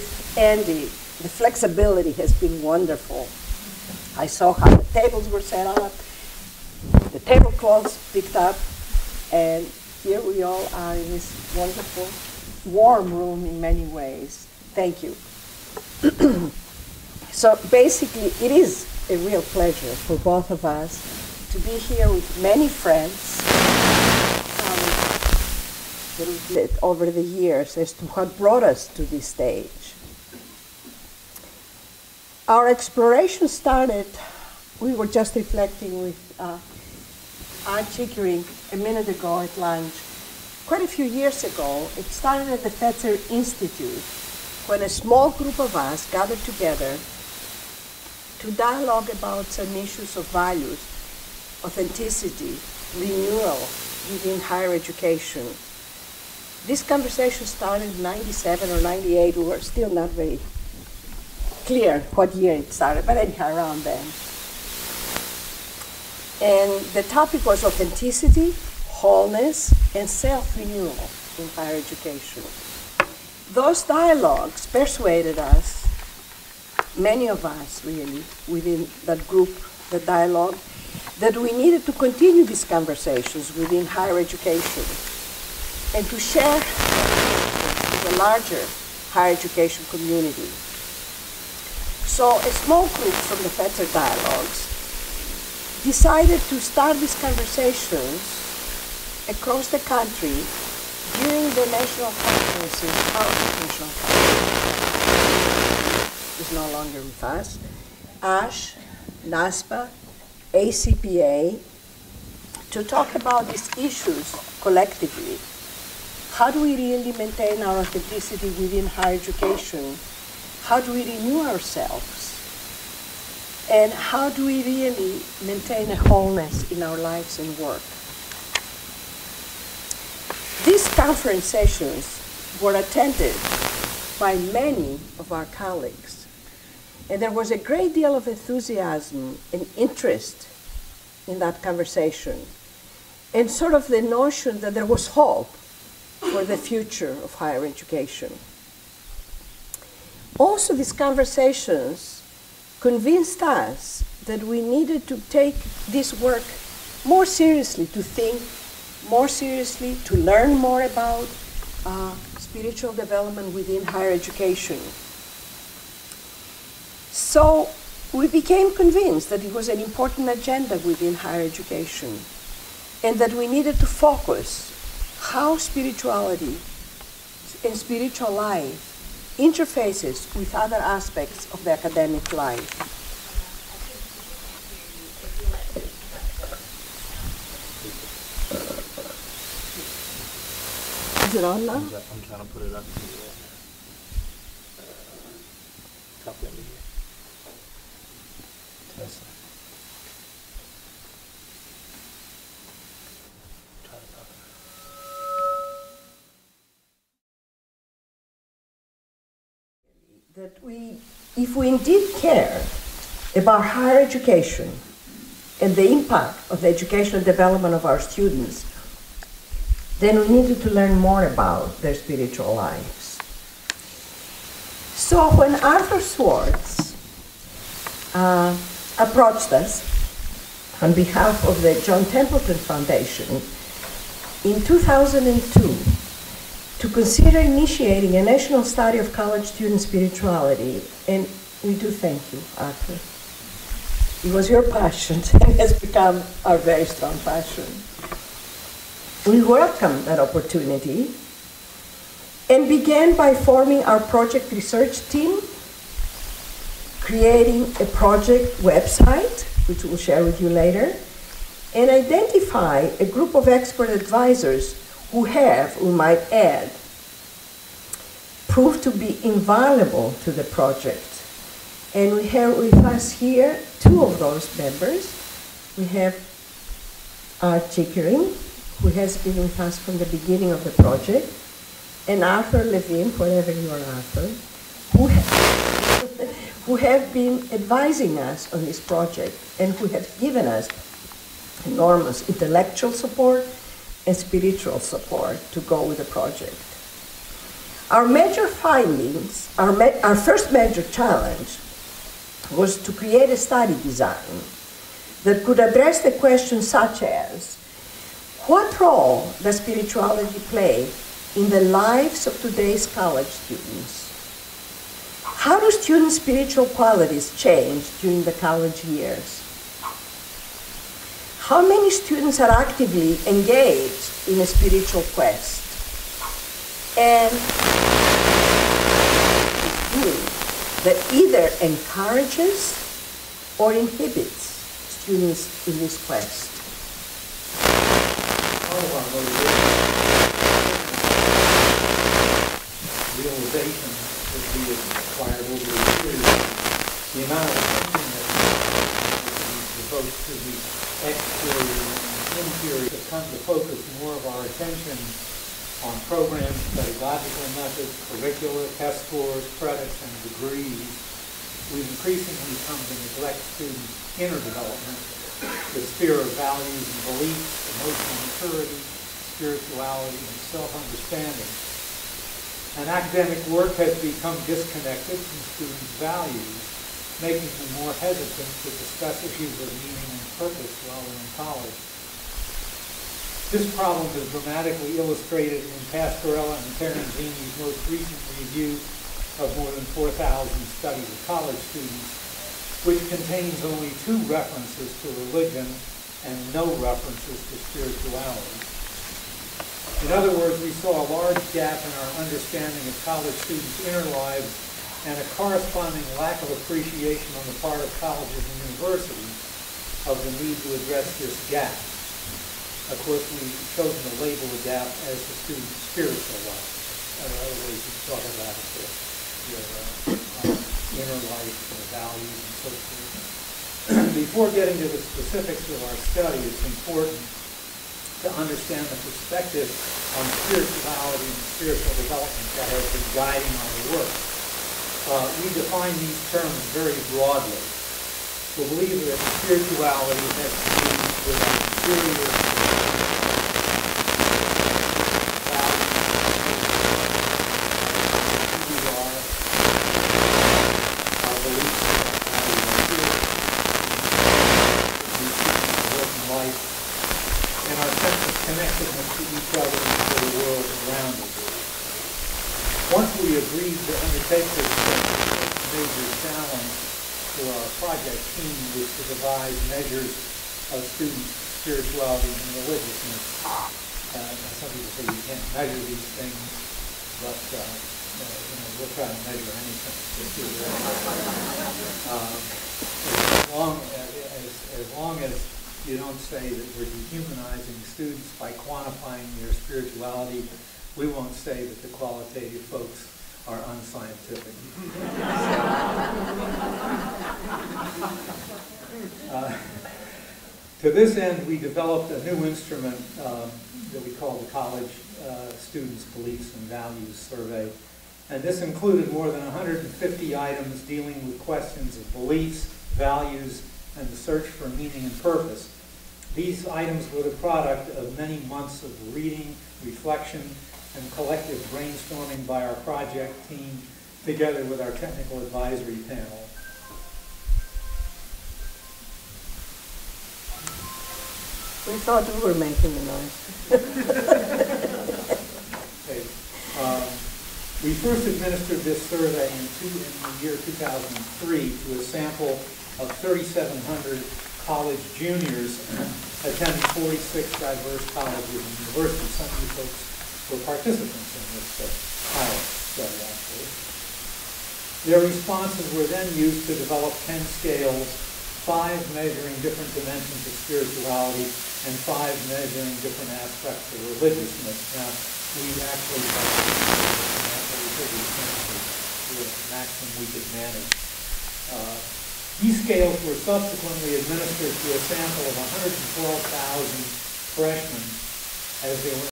with Andy, the flexibility has been wonderful. I saw how the tables were set up, the tablecloths picked up, and here we all are in this wonderful, warm room in many ways. Thank you. So basically, it is a real pleasure for both of us to be here with many friends that we've met over the years as to what brought us to this stage. Our exploration started, we were just reflecting with Art Chickering a minute ago at lunch. Quite a few years ago, it started at the Fetzer Institute when a small group of us gathered together to dialogue about some issues of values, authenticity, renewal within higher education. This conversation started in 97 or 98. We were still not very clear what year it started, but anyhow, around then. And the topic was authenticity, wholeness, and self-renewal in higher education. Those dialogues persuaded us, many of us really, within that group, the dialogue, that we needed to continue these conversations within higher education and to share with the larger higher education community. So a small group from the Fetzer Dialogues decided to start these conversations across the country during the national conferences. Our national conference is no longer with us. ASH, NASPA, ACPA, to talk about these issues collectively. How do we really maintain our authenticity within higher education? How do we renew ourselves? And how do we really maintain a wholeness in our lives and work? These conference sessions were attended by many of our colleagues, and there was a great deal of enthusiasm and interest in that conversation, and sort of the notion that there was hope for the future of higher education. Also, these conversations convinced us that we needed to take this work more seriously, to think more seriously, to learn more about spiritual development within higher education. So we became convinced that it was an important agenda within higher education and that we needed to focus how spirituality and spiritual life interfaces with other aspects of the academic life. Is it on now? I'm trying to put it up to you. Top end here. Test. Try to pop it. That if we indeed care about higher education and the impact of the educational development of our students, then we needed to learn more about their spiritual lives. So when Arthur Swartz approached us on behalf of the John Templeton Foundation in 2002 to consider initiating a national study of college student spirituality, and we do thank you, Arthur. It was your passion and has become our very strong passion. We welcomed that opportunity and began by forming our project research team, creating a project website, which we'll share with you later, and identify a group of expert advisors who have, we might add, proved to be invaluable to the project. And we have with us here two of those members. We have Art Chickering, who has been with us from the beginning of the project, and Arthur Levine, wherever you are, Arthur, who have been advising us on this project and who have given us enormous intellectual support and spiritual support to go with the project. Our major findings, our first major challenge was to create a study design that could address the questions such as, what role does spirituality play in the lives of today's college students? How do students' spiritual qualities change during the college years? How many students are actively engaged in a spiritual quest? And that either encourages or inhibits students in this quest. Part of our motivation, realization that we have acquired over the years, the amount of attention that we devote to the exterior and interior have come to focus more of our attention on programs, pedagogical methods, curricula, test scores, credits, and degrees. We've increasingly come to neglect students' inner development, the sphere of values and beliefs, emotional maturity, spirituality, and self-understanding. And academic work has become disconnected from students' values, making them more hesitant to discuss issues of meaning and purpose while they're in college. This problem is dramatically illustrated in Pasquarella and Terenzini's most recent review of more than 4,000 studies of college students, which contains only 2 references to religion and no references to spirituality. In other words, we saw a large gap in our understanding of college students' inner lives and a corresponding lack of appreciation on the part of colleges and universities of the need to address this gap. Of course, we've chosen to label the gap as the student's spiritual life. Other ways to talk about it, their inner life, their values, and so forth. Before getting to the specifics of our study, it's important to understand the perspective on spirituality and spiritual development that has been guiding our work. We define these terms very broadly. We believe that spirituality has to do with our interior Once we agreed to undertake this major challenge for our project team was to devise measures of students' spirituality and religiousness. Some people say you can't measure these things, but we'll try to measure anything. As long as you don't say that we're dehumanizing students by quantifying their spirituality, we won't say that the qualitative folks are unscientific. To this end, we developed a new instrument that we call the College Students' Beliefs and Values Survey. And this included more than 150 items dealing with questions of beliefs, values, and the search for meaning and purpose. These items were the product of many months of reading, reflection, and collective brainstorming by our project team together with our technical advisory panel. We thought we were making a noise. Okay. We first administered this survey in the year 2003 to a sample of 3,700 college juniors attending 46 diverse colleges and universities. Some of you folks were participants in this pilot study, actually. Their responses were then used to develop 10 scales, 5 measuring different dimensions of spirituality and 5 measuring different aspects of religiousness. Now, we actually the maximum we could manage. These scales were subsequently administered to a sample of 112,000 freshmen as they were